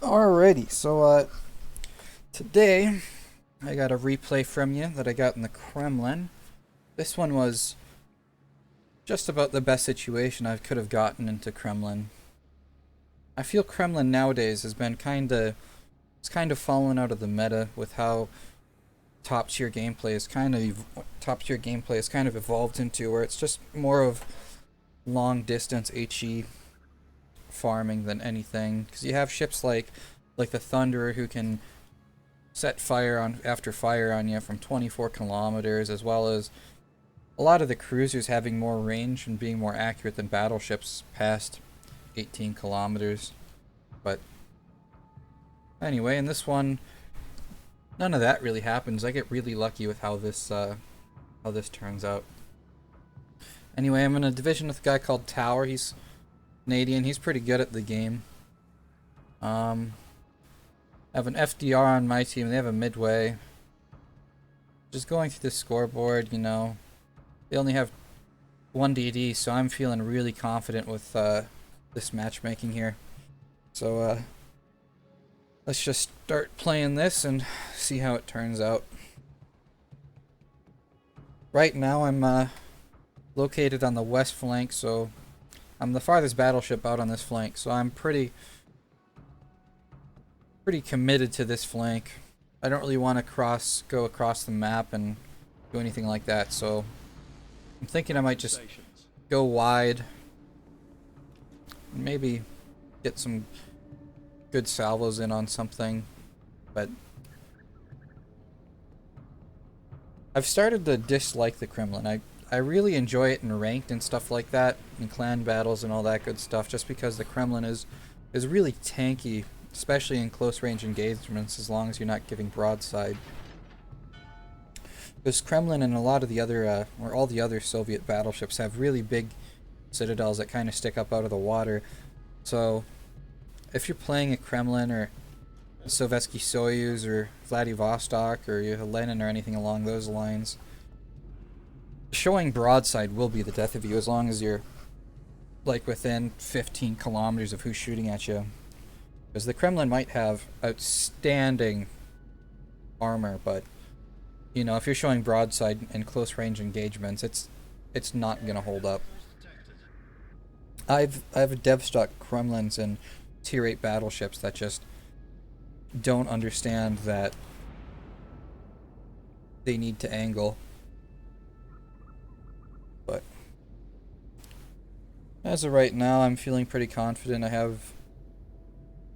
Alrighty, so today I got a replay from you that I got in the Kremlin. This one was just about the best situation I could have gotten into Kremlin. I feel Kremlin nowadays has been it's kind of fallen out of the meta with how top tier gameplay is kind of evolved into, where it's just more of long distance HE farming than anything, because you have ships like the Thunderer who can set fire on after fire on you from 24 kilometers, as well as a lot of the cruisers having more range and being more accurate than battleships past 18 kilometers. But anyway, in this one, none of that really happens. I get really lucky with how this turns out. Anyway, I'm in a division with a guy called Tower. He's Canadian. He's pretty good at the game. I have an FDR on my team. They have a midway. Just going through the scoreboard, you know, they only have one DD, so I'm feeling really confident with this matchmaking here. So let's just start playing this and see how it turns out. Right now I'm located on the west flank, so I'm the farthest battleship out on this flank, so I'm pretty committed to this flank. I don't really want to go across the map and do anything like that, so I'm thinking I might just go wide and maybe get some good salvos in on something. But I've started to dislike the Kremlin. I really enjoy it in ranked and stuff like that, in clan battles and all that good stuff, just because the Kremlin is really tanky, especially in close range engagements, as long as you're not giving broadside. Because Kremlin and a lot of the other, or all the other Soviet battleships have really big citadels that kind of stick up out of the water. So if you're playing a Kremlin or a Sovietsky Soyuz or Vladivostok or Lenin or anything along those lines, showing broadside will be the death of you, as long as you're like within 15 kilometers of who's shooting at you. Because the Kremlin might have outstanding armor, but you know, if you're showing broadside in close range engagements, it's not gonna hold up. I have a dev stock Kremlins and tier 8 battleships that just don't understand that they need to angle. But as of right now, I'm feeling pretty confident. I have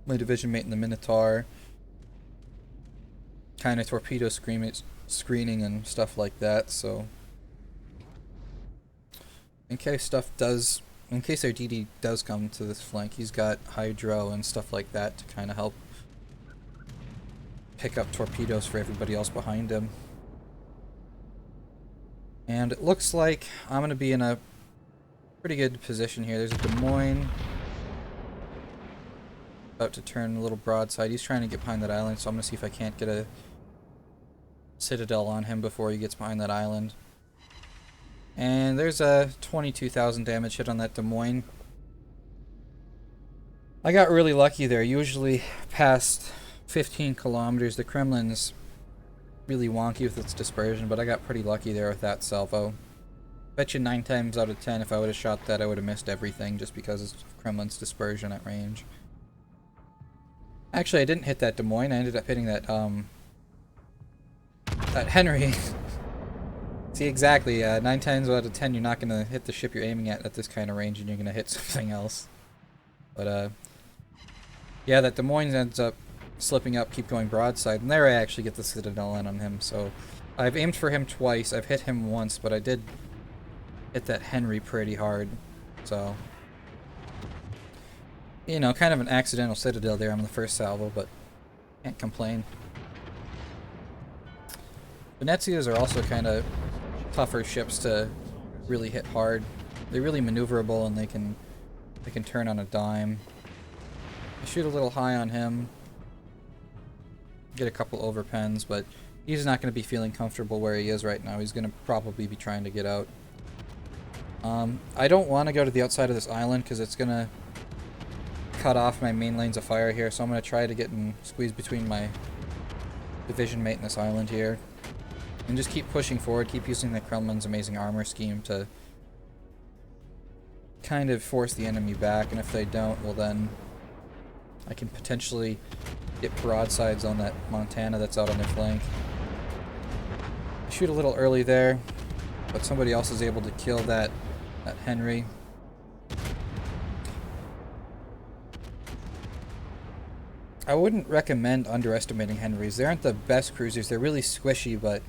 my division mate in the Minotaur, kind of torpedo screening and stuff like that, so in case our DD does come to this flank, he's got hydro and stuff like that to kind of help pick up torpedoes for everybody else behind him. And it looks like I'm going to be in a pretty good position here. There's a Des Moines about to turn a little broadside. He's trying to get behind that island, so I'm going to see if I can't get a citadel on him before he gets behind that island. And there's a 22,000 damage hit on that Des Moines. I got really lucky there. Usually past 15 kilometers, the Kremlin's really wonky with its dispersion, but I got pretty lucky there with that salvo. Bet you 9 times out of 10 if I would have shot that, I would have missed everything just because of Kremlin's dispersion at range. Actually, I didn't hit that Des Moines. I ended up hitting that Henry. See, exactly, 9 times out of 10 you're not going to hit the ship you're aiming at this kind of range, and you're going to hit something else. But yeah, that Des Moines ends up slipping up, keep going broadside, and there I actually get the citadel in on him. So I've aimed for him twice, I've hit him once, but I did hit that Henry pretty hard. So, you know, kind of an accidental citadel there on the first salvo, but can't complain. Venezias are also kind of tougher ships to really hit hard. They're really maneuverable, and they can turn on a dime. I shoot a little high on him, get a couple overpens, but he's not going to be feeling comfortable where he is right now. He's going to probably be trying to get out. I don't want to go to the outside of this island because it's going to cut off my main lanes of fire here, so I'm going to try to get and squeeze between my division mate and this island here. And just keep pushing forward, keep using the Kremlin's amazing armor scheme to kind of force the enemy back, and if they don't, well then I can potentially get broadsides on that Montana that's out on their flank. I shoot a little early there, but somebody else is able to kill that Henry. I wouldn't recommend underestimating Henrys. They aren't the best cruisers. They're really squishy, but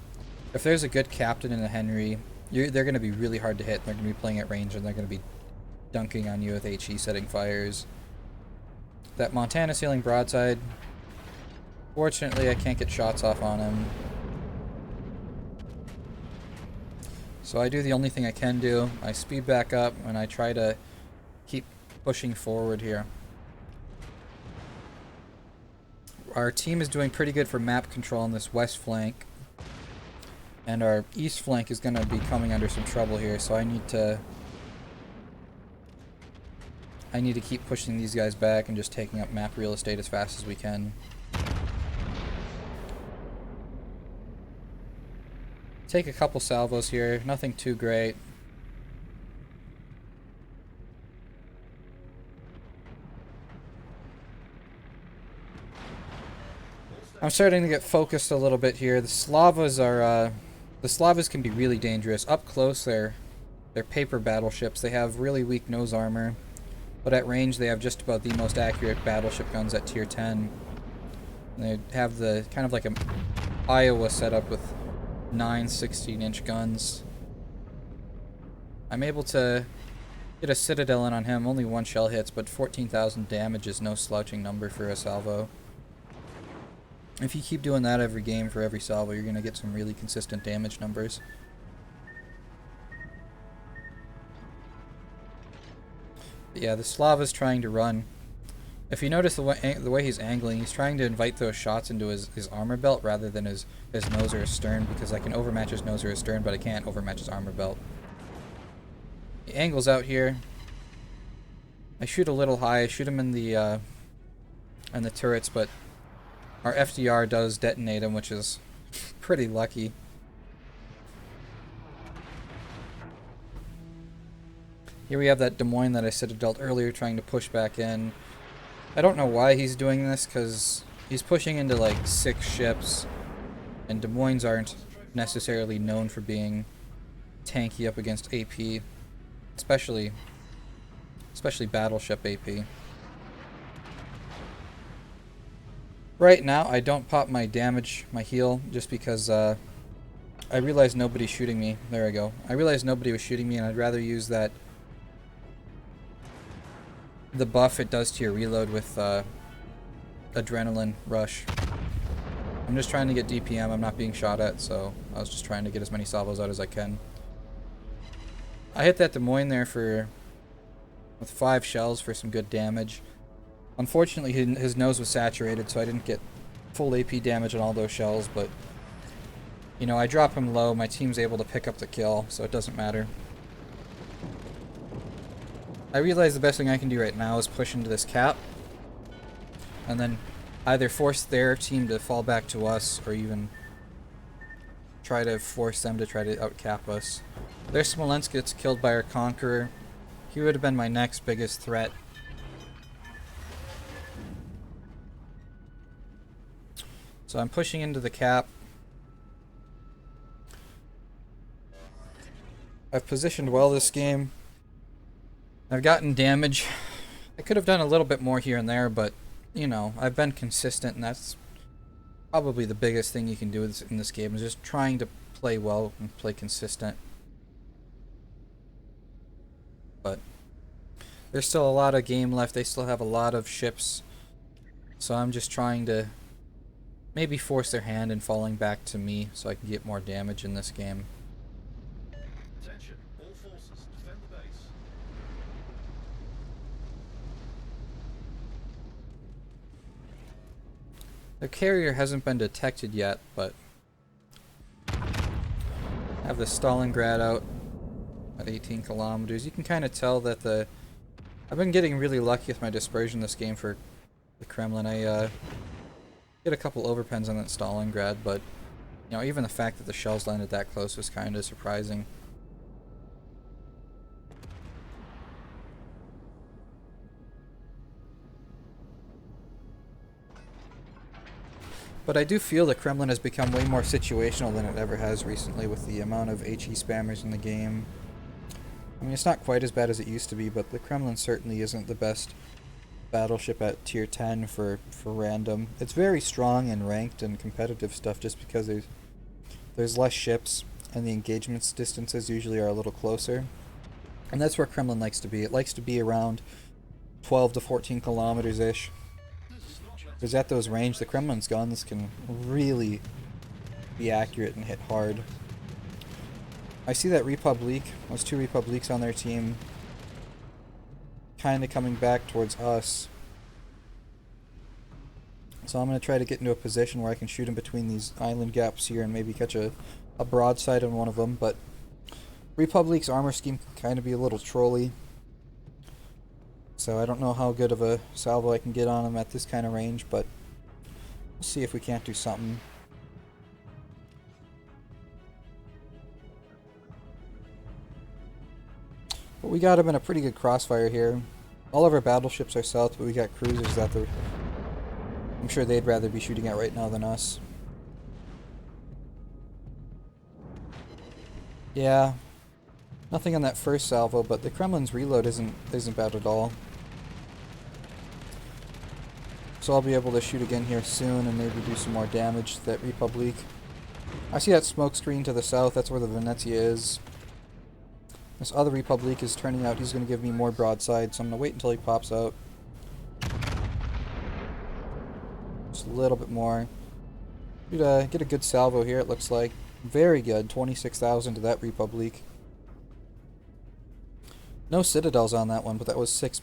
if there's a good captain in a Henry, they're going to be really hard to hit. They're going to be playing at range, and they're going to be dunking on you with HE setting fires. That Montana sailing broadside. Fortunately, I can't get shots off on him. So I do the only thing I can do. I speed back up, and I try to keep pushing forward here. Our team is doing pretty good for map control on this west flank. And our east flank is going to be coming under some trouble here, so I need to keep pushing these guys back and just taking up map real estate as fast as we can. Take a couple salvos here, nothing too great. I'm starting to get focused a little bit here. The Slavas can be really dangerous. Up close, they're paper battleships. They have really weak nose armor, but at range they have just about the most accurate battleship guns at tier 10. And they have the kind of like an Iowa setup with 9 16-inch guns. I'm able to get a Citadel in on him. Only 1 shell hits, but 14,000 damage is no slouching number for a salvo. If you keep doing that every game for every salvo, you're going to get some really consistent damage numbers. But yeah, the Slav is trying to run. If you notice the way he's angling, he's trying to invite those shots into his armor belt rather than his nose or his stern, because I can overmatch his nose or his stern, but I can't overmatch his armor belt. He angles out here. I shoot a little high. I shoot him in the turrets, but our FDR does detonate him, which is pretty lucky. Here we have that Des Moines that I citadeled earlier trying to push back in. I don't know why he's doing this, because he's pushing into like 6 ships, and Des Moines aren't necessarily known for being tanky up against AP, especially battleship AP. Right now, I don't pop my damage, my heal, just because I realized nobody's shooting me. There I go. I realized nobody was shooting me, and I'd rather use the buff it does to your reload with adrenaline rush. I'm just trying to get DPM. I'm not being shot at, so I was just trying to get as many salvos out as I can. I hit that Des Moines there with 5 shells for some good damage. Unfortunately, his nose was saturated, so I didn't get full AP damage on all those shells, but you know, I drop him low, my team's able to pick up the kill, so it doesn't matter. I realize the best thing I can do right now is push into this cap, and then either force their team to fall back to us, or even try to force them to try to outcap us. Their Smolensk gets killed by our Conqueror. He would have been my next biggest threat. So I'm pushing into the cap. I've positioned well this game. I've gotten damage. I could have done a little bit more here and there, but, you know, I've been consistent, and that's probably the biggest thing you can do in this game, is just trying to play well and play consistent. But there's still a lot of game left. They still have a lot of ships. So I'm just trying to maybe force their hand in falling back to me so I can get more damage in this game. Attention, all forces, defend the base. The carrier hasn't been detected yet, but I have the Stalingrad out at 18 kilometers. You can kind of tell that the I've been getting really lucky with my dispersion this game for the Kremlin. I get a couple overpens on that Stalingrad, but you know, even the fact that the shells landed that close was kind of surprising. But I do feel the Kremlin has become way more situational than it ever has recently with the amount of HE spammers in the game. I mean, it's not quite as bad as it used to be, but the Kremlin certainly isn't the best battleship at tier 10 for random. It's very strong in ranked and competitive stuff just because there's less ships and the engagements distances usually are a little closer. And that's where Kremlin likes to be. It likes to be around 12 to 14 kilometers-ish. Because at those range, the Kremlin's guns can really be accurate and hit hard. I see that Republic, those two Republics on their team, kind of coming back towards us. So I'm going to try to get into a position where I can shoot in between these island gaps here and maybe catch a broadside on one of them. But Republic's armor scheme can kind of be a little trolly. So I don't know how good of a salvo I can get on him at this kind of range, but we'll see if we can't do something. But we got him in a pretty good crossfire here. All of our battleships are south, but we got cruisers that I'm sure they'd rather be shooting at right now than us. Yeah, nothing on that first salvo, but the Kremlin's reload isn't bad at all. So I'll be able to shoot again here soon and maybe do some more damage to that Republic. I see that smoke screen to the south, that's where the Venezia is. This other Republic is turning out he's going to give me more broadside, so I'm going to wait until he pops out. Just a little bit more. Get a good salvo here, it looks like. Very good, 26,000 to that Republic. No citadels on that one, but that was 6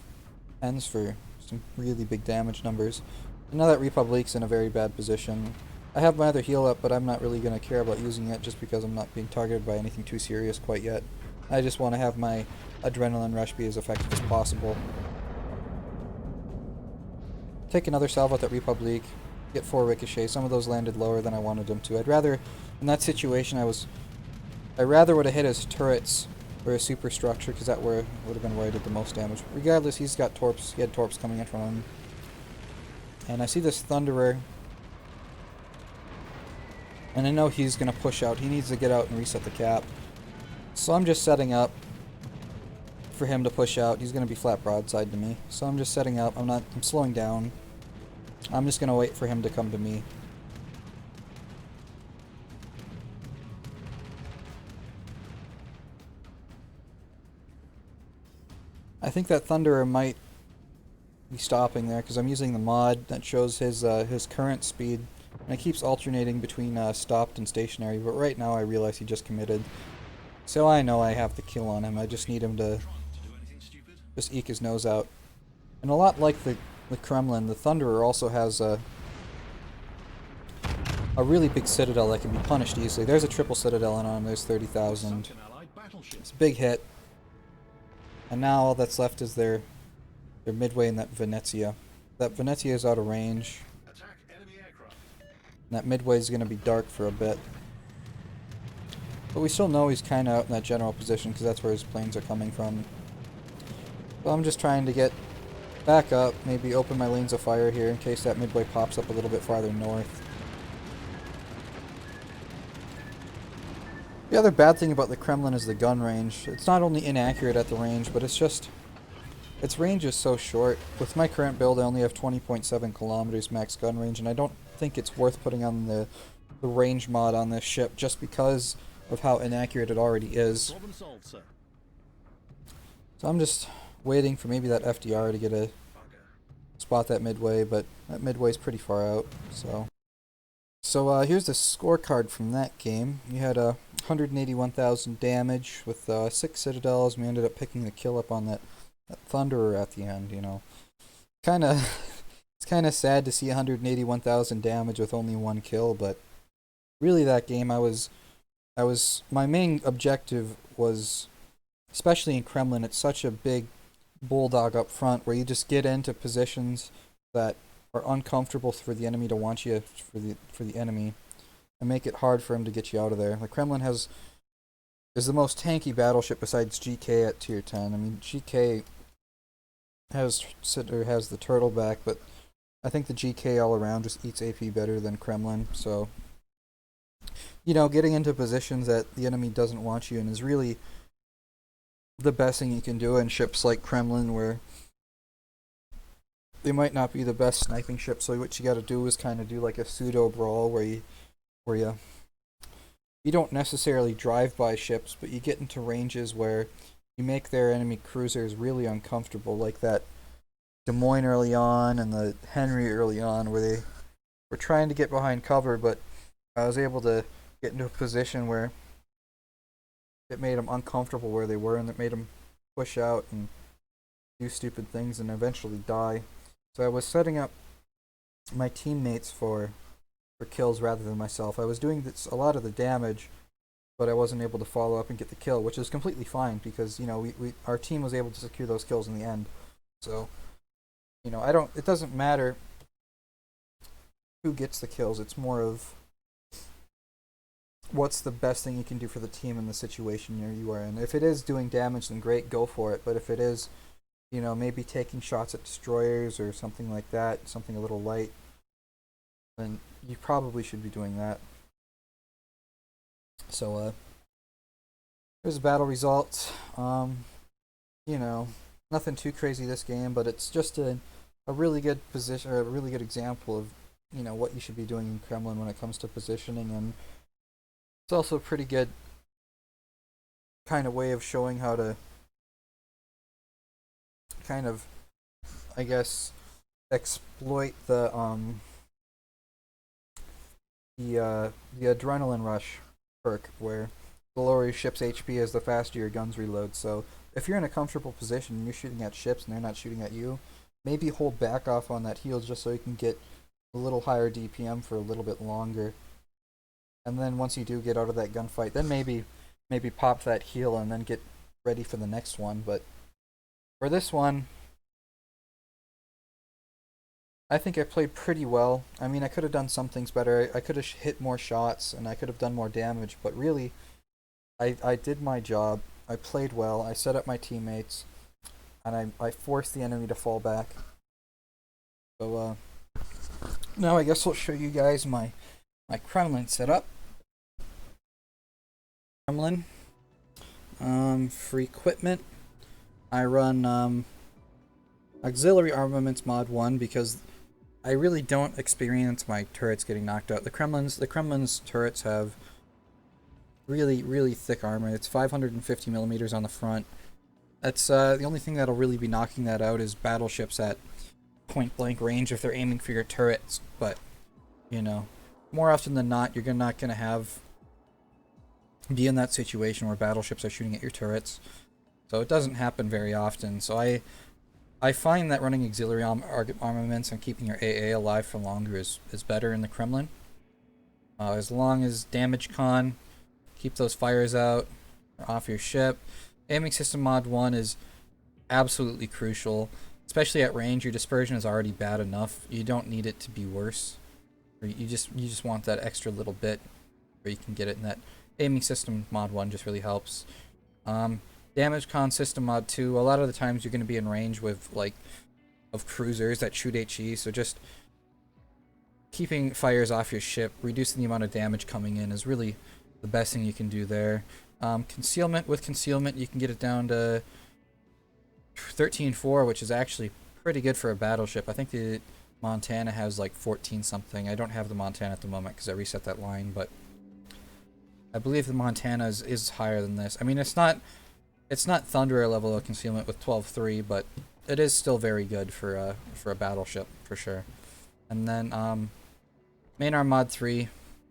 pens for some really big damage numbers. And now that Republic's in a very bad position. I have my other heal up, but I'm not really going to care about using it just because I'm not being targeted by anything too serious quite yet. I just want to have my adrenaline rush be as effective as possible. Take another salvo at that Republic. Get 4 ricochet. Some of those landed lower than I wanted them to. I'd rather, in that situation, I rather would have hit his turrets or a superstructure, because that would have been where I did the most damage. Regardless, he's got torps. He had torps coming in front of him. And I see this Thunderer. And I know he's going to push out. He needs to get out and reset the cap. So I'm just setting up for him to push out. He's going to be flat broadside to me. So I'm just setting up. I'm slowing down. I'm just going to wait for him to come to me. I think that Thunderer might be stopping there because I'm using the mod that shows his current speed, and it keeps alternating between stopped and stationary, but right now I realize he just committed. So I know I have the kill on him. I just need him to just eke his nose out. And a lot like the Kremlin, the Thunderer also has a really big citadel that can be punished easily. There's a triple citadel on him. There's 30,000. It's a big hit. And now all that's left is their midway in that Venezia. That Venezia is out of range. And that midway is going to be dark for a bit. But we still know he's kind of out in that general position because that's where his planes are coming from. So I'm just trying to get back up, maybe open my lanes of fire here in case that midway pops up a little bit farther north. The other bad thing about the Kremlin is the gun range. It's not only inaccurate at the range, but it's just... its range is so short. With my current build, I only have 20.7 kilometers max gun range, and I don't think it's worth putting on the range mod on this ship just because of how inaccurate it already is. So I'm just waiting for maybe that FDR to get a spot that midway, but that midway's pretty far out, so... So here's the scorecard from that game. You had 181,000 damage with 6 citadels, and we ended up picking the kill up on that Thunderer at the end, you know. It's kind of sad to see 181,000 damage with only 1 kill, but really that game my main objective was, especially in Kremlin, it's such a big bulldog up front, where you just get into positions that are uncomfortable for the enemy to want you for the enemy, and make it hard for him to get you out of there. The Kremlin is the most tanky battleship besides GK at tier 10. I mean, GK has the turtle back, but I think the GK all around just eats AP better than Kremlin. So, getting into positions that the enemy doesn't want you in is really the best thing you can do in ships like Kremlin, where they might not be the best sniping ships. So what you got to do is kind of do like a pseudo brawl where you don't necessarily drive by ships, but you get into ranges where you make their enemy cruisers really uncomfortable, like that Des Moines early on and the Henry early on, where they were trying to get behind cover, but I was able to get into a position where it made them uncomfortable where they were, and it made them push out and do stupid things and eventually die. So I was setting up my teammates for kills rather than myself. I was doing a lot of the damage, but I wasn't able to follow up and get the kill, which is completely fine because our team was able to secure those kills in the end. So it doesn't matter who gets the kills. It's more of what's the best thing you can do for the team in the situation you are in. If it is doing damage, then great, go for it. But if it is, maybe taking shots at destroyers or something like that, something a little light, then you probably should be doing that. So, here's the battle results. Nothing too crazy this game, but it's just a really good position, or a really good example of, what you should be doing in Kremlin when it comes to positioning, and it's also a pretty good kind of way of showing how to kind of, I guess, exploit the adrenaline rush perk, where the lower your ship's HP is, the faster your guns reload. So if you're in a comfortable position and you're shooting at ships and they're not shooting at you, maybe hold back off on that heal just so you can get a little higher DPM for a little bit longer. And then once you do get out of that gunfight, then maybe pop that heal and then get ready for the next one. But for this one, I think I played pretty well. I mean, I could have done some things better. I could have hit more shots and I could have done more damage, but really, I did my job. I played well. I set up my teammates, and I forced the enemy to fall back. So now I guess I'll show you guys my Kremlin setup. Kremlin. For equipment, I run auxiliary armaments mod 1 because I really don't experience my turrets getting knocked out. The Kremlin's turrets have really, really thick armor. It's 550 millimeters on the front. That's the only thing that'll really be knocking that out is battleships at point blank range if they're aiming for your turrets. But more often than not, you're not gonna be in that situation where battleships are shooting at your turrets. So it doesn't happen very often. So I find that running auxiliary armaments and keeping your AA alive for longer is better in the Kremlin. As long as damage con, keep those fires out off your ship. Aiming system mod 1 is absolutely crucial, especially at range. Your dispersion is already bad enough. You don't need it to be worse. Or you just want that extra little bit where you can get it, and that aiming system mod 1 just really helps. Damage con system mod 2, a lot of the times you're going to be in range with of cruisers that shoot HE, so just keeping fires off your ship, reducing the amount of damage coming in is really the best thing you can do there. Concealment, with concealment you can get it down to 13.4, which is actually pretty good for a battleship. I think the Montana has like 14 something. I don't have the Montana at the moment because I reset that line, but I believe the Montana is higher than this. I mean, it's not Thunderer level of concealment with 12.3, but it is still very good for a battleship for sure. And then main arm mod 3,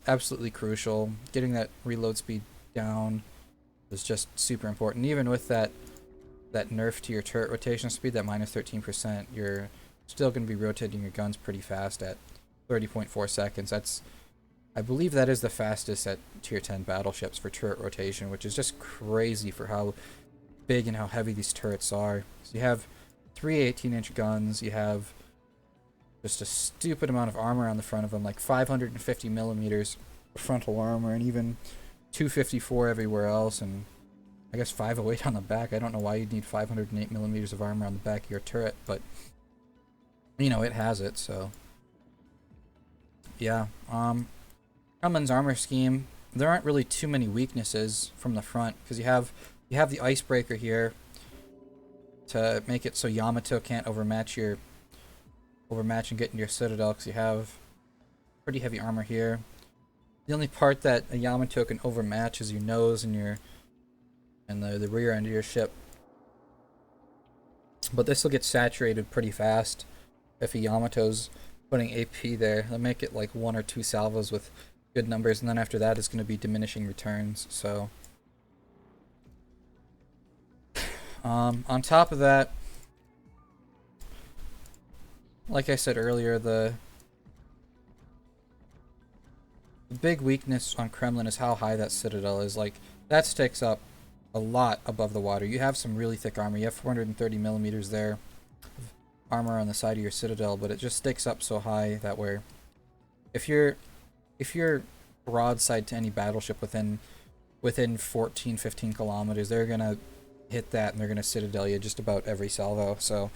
absolutely crucial. Getting that reload speed down is just super important. Even with that nerf to your turret rotation speed, that minus 13%, you're still going to be rotating your guns pretty fast at 30.4 seconds. I believe that is the fastest at tier 10 battleships for turret rotation, which is just crazy for how big and how heavy these turrets are. So you have three 18-inch guns. You have just a stupid amount of armor on the front of them, like 550 millimeters frontal armor, and even 254 everywhere else, and I guess 508 on the back. I don't know why you'd need 508 millimeters of armor on the back of your turret, but you know, it has it, so yeah. Kremlin's armor scheme, there aren't really too many weaknesses from the front, because you have the icebreaker here to make it so Yamato can't overmatch and get into your citadel, because you have pretty heavy armor here. The only part that a Yamato can overmatch is your nose and the rear end of your ship. But this will get saturated pretty fast if a Yamato's putting AP there. They'll make it like 1 or 2 salvos with good numbers, and then after that it's going to be diminishing returns. So on top of that, like I said earlier, the big weakness on Kremlin is how high that citadel is. Like, that sticks up a lot above the water. You have some really thick armor. You have 430 millimeters there of armor on the side of your citadel, but it just sticks up so high that where if you're broadside to any battleship within 14-15 kilometers, they're gonna hit that and they're gonna citadel you just about every salvo. So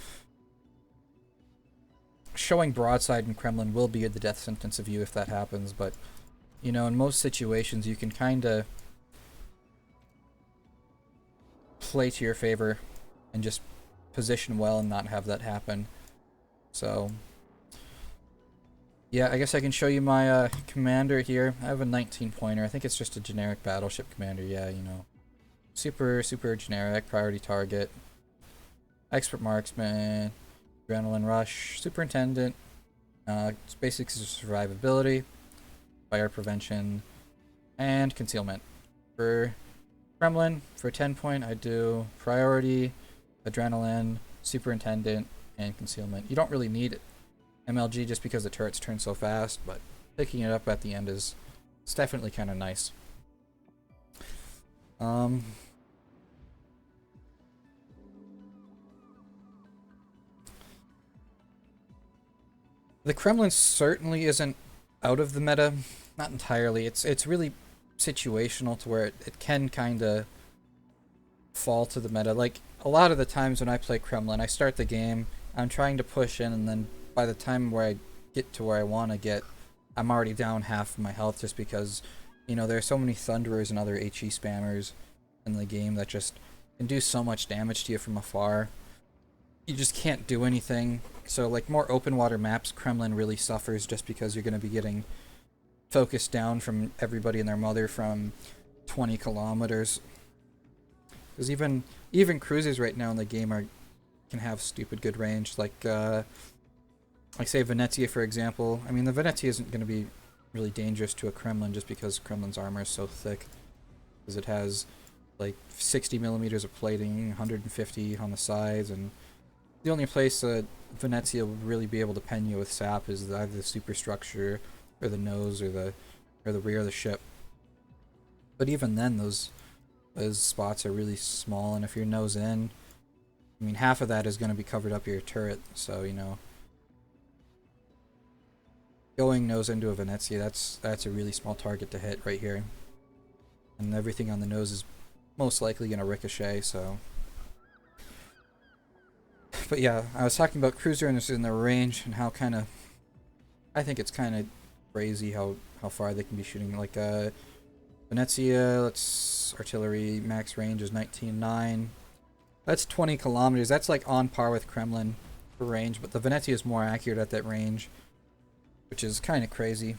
showing broadside in Kremlin will be the death sentence of you if that happens, but you know, in most situations you can kind of play to your favor and just position well and not have that happen. So yeah, I guess I can show you my commander here. I have a 19 pointer. I think it's just a generic battleship commander. Yeah, you know, super generic. Priority target, expert marksman, adrenaline rush, superintendent. It's basics of survivability, fire prevention, and concealment. For Kremlin, for 10 point, I do priority, adrenaline, superintendent, and concealment. You don't really need MLG just because the turrets turn so fast, but picking it up at the end it's definitely kind of nice. The Kremlin certainly isn't out of the meta, not entirely. It's really situational to where it can kind of fall to the meta. Like, a lot of the times when I play Kremlin, I start the game, I'm trying to push in, and then by the time where I get to where I want to get, I'm already down half of my health, just because, you know, there are so many Thunderers and other HE spammers in the game that just can do so much damage to you from afar. You just can't do anything. So, like, more open water maps, Kremlin really suffers just because you're going to be getting focused down from everybody and their mother from 20 kilometers. Because even cruisers right now in the game can have stupid good range. Like say Venezia, for example. I mean, the Venezia isn't going to be really dangerous to a Kremlin just because Kremlin's armor is so thick. Because it has like 60 millimeters of plating, 150 on the sides, and the only place that Venezia will really be able to pen you with sap is either the superstructure or the nose or the rear of the ship. But even then, those spots are really small, and if you're nose in, I mean, half of that is going to be covered up your turret. So, you know, going nose into a Venezia, that's a really small target to hit right here, and everything on the nose is most likely going to ricochet. So, but yeah, I was talking about cruiser in their range and how kind of, I think it's kind of crazy how far they can be shooting. Like Venezia, let's artillery max range is 19.9. That's 20 kilometers. That's like on par with Kremlin for range, but the Venezia is more accurate at that range, which is kind of crazy.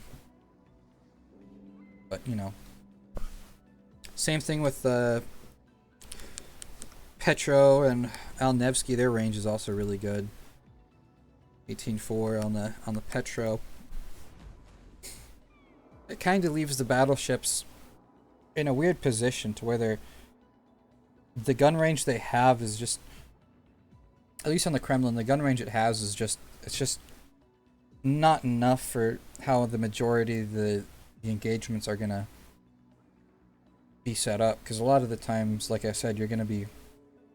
But you know, same thing with Petro and Al Nevsky. Their range is also really good. 18.4 on the Petro. It kind of leaves the battleships in a weird position to where the gun range they have is just, at least on the Kremlin, the gun range it has is just, it's just not enough for how the majority of the engagements are gonna be set up. Because a lot of the times, like I said, you're gonna be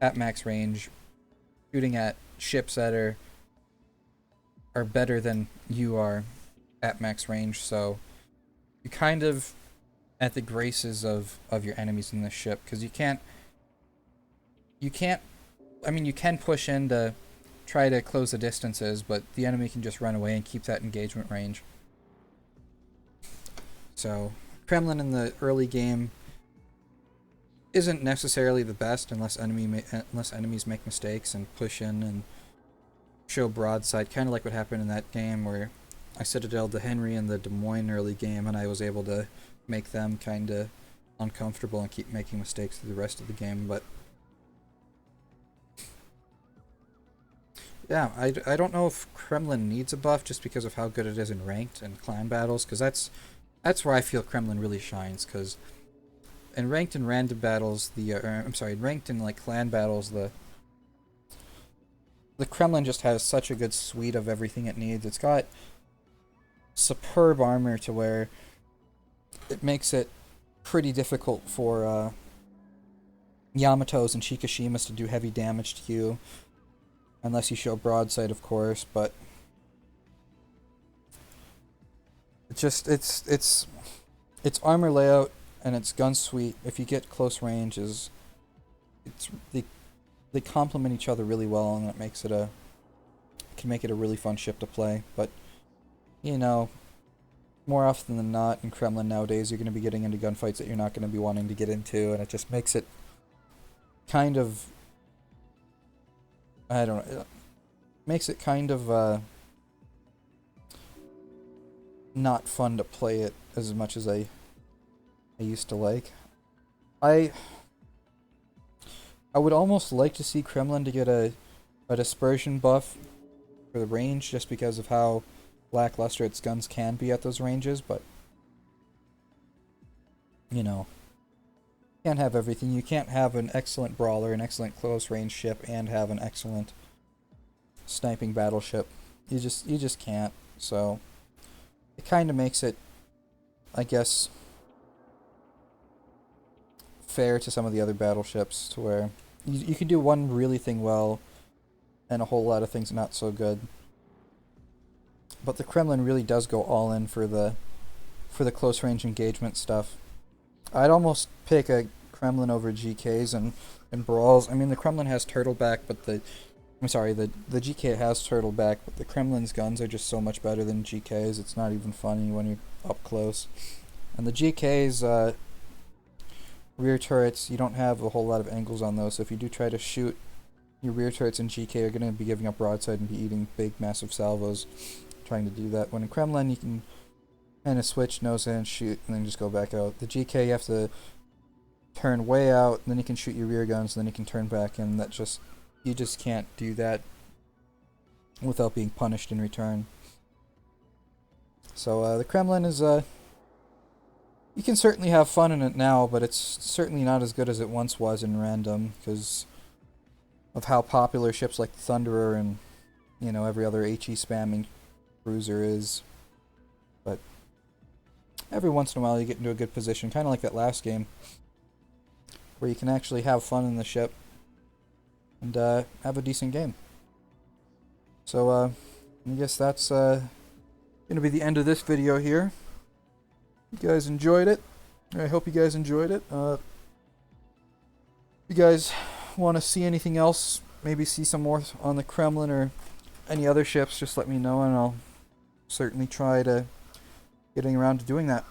at max range, shooting at ships that are better than you are at max range, so you're kind of at the graces of your enemies in this ship, because you can't I mean, you can push in to try to close the distances, but the enemy can just run away and keep that engagement range. So Kremlin in the early game isn't necessarily the best unless enemies make mistakes and push in and show broadside, kind of like what happened in that game where I citadeled the Henry in the Des Moines early game, and I was able to make them kind of uncomfortable and keep making mistakes through the rest of the game. But yeah, I don't know if Kremlin needs a buff just because of how good it is in ranked and clan battles, because that's where I feel Kremlin really shines, because in ranked and random battles, ranked and like clan battles, the Kremlin just has such a good suite of everything it needs. It's got superb armor to where it makes it pretty difficult for Yamatos and Shikishimas to do heavy damage to you, unless you show broadside, of course. But it's armor layout and its gun suite, if you get close range, they complement each other really well, and that makes it can make it a really fun ship to play. But you know, more often than not in Kremlin nowadays, you're going to be getting into gunfights that you're not going to be wanting to get into, and it just makes it kind of, I don't know, it makes it kind of not fun to play it as much as I used to like. I would almost like to see Kremlin to get a dispersion buff for the range, just because of how lackluster its guns can be at those ranges, but you know, you can't have everything. You can't have an excellent brawler, an excellent close range ship, and have an excellent sniping battleship. You just can't. So it kind of makes it, I guess, fair to some of the other battleships, to where you can do one really thing well and a whole lot of things not so good. But the Kremlin really does go all in for the close range engagement stuff. I'd almost pick a Kremlin over GKs and brawls. I mean, the Kremlin has turtleback, but the GK has turtleback, but the Kremlin's guns are just so much better than GKs. It's not even funny when you're up close. And the GK's rear turrets, you don't have a whole lot of angles on those, so if you do try to shoot, your rear turrets in GK are going to be giving up broadside and be eating big, massive salvos trying to do that. When in Kremlin, you can kind of switch, nose in, shoot, and then just go back out. The GK, you have to turn way out, and then you can shoot your rear guns, and then you can turn back in. You just can't do that without being punished in return. So the Kremlin is you can certainly have fun in it now, but it's certainly not as good as it once was in random, because of how popular ships like the Thunderer and, you know, every other HE spamming cruiser is. But every once in a while you get into a good position, kind of like that last game, where you can actually have fun in the ship and have a decent game. So I guess that's going to be the end of this video here. You guys enjoyed it. I hope you guys enjoyed it. If you guys want to see anything else, maybe see some more on the Kremlin or any other ships, just let me know, and I'll certainly try to getting around to doing that.